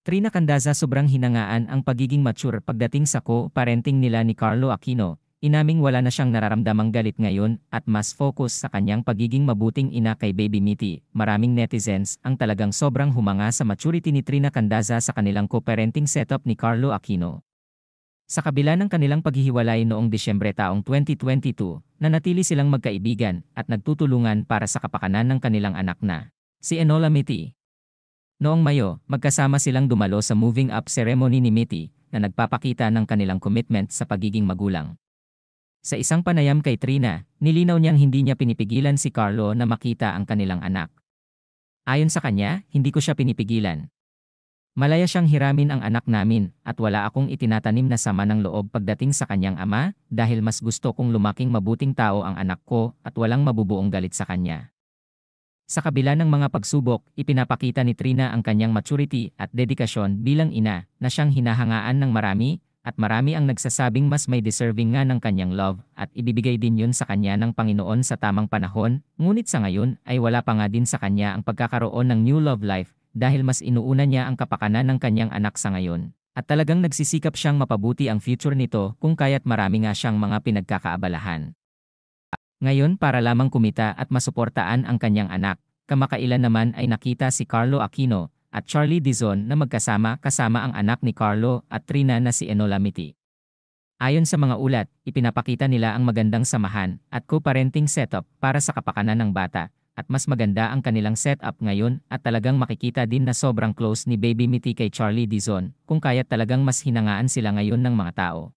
Trina Candaza sobrang hinangaan ang pagiging mature pagdating sa co-parenting nila ni Carlo Aquino. Inaming wala na siyang nararamdamang galit ngayon at mas focus sa kanyang pagiging mabuting ina kay Baby Mitty. Maraming netizens ang talagang sobrang humanga sa maturity ni Trina Candaza sa kanilang co-parenting setup ni Carlo Aquino. Sa kabila ng kanilang paghihiwalay noong Disyembre taong 2022, nanatili silang magkaibigan at nagtutulungan para sa kapakanan ng kanilang anak na si Enola Mitty. Noong Mayo, magkasama silang dumalo sa moving up ceremony ni Mitty na nagpapakita ng kanilang commitment sa pagiging magulang. Sa isang panayam kay Trina, nilinaw niyang hindi niya pinipigilan si Carlo na makita ang kanilang anak. Ayon sa kanya, hindi ko siya pinipigilan. Malaya siyang hiramin ang anak namin at wala akong itinatanim na sama ng loob pagdating sa kanyang ama dahil mas gusto kong lumaking mabuting tao ang anak ko at walang mabubuong galit sa kanya. Sa kabila ng mga pagsubok, ipinapakita ni Trina ang kanyang maturity at dedikasyon bilang ina na siyang hinahangaan ng marami at marami ang nagsasabing mas may deserving nga ng kanyang love at ibibigay din yun sa kanya ng Panginoon sa tamang panahon, ngunit sa ngayon ay wala pa nga din sa kanya ang pagkakaroon ng new love life dahil mas inuuna niya ang kapakanan ng kanyang anak sa ngayon. At talagang nagsisikap siyang mapabuti ang future nito kung kaya't marami nga siyang mga pinagkakaabalahan. Ngayon para lamang kumita at masuportaan ang kanyang anak, kamakailan naman ay nakita si Carlo Aquino at Charlie Dizon na magkasama kasama ang anak ni Carlo at Trina na si Enola Mitty. Ayon sa mga ulat, ipinapakita nila ang magandang samahan at co-parenting setup para sa kapakanan ng bata at mas maganda ang kanilang setup ngayon at talagang makikita din na sobrang close ni Baby Mitty kay Charlie Dizon kung kaya talagang mas hinangaan sila ngayon ng mga tao.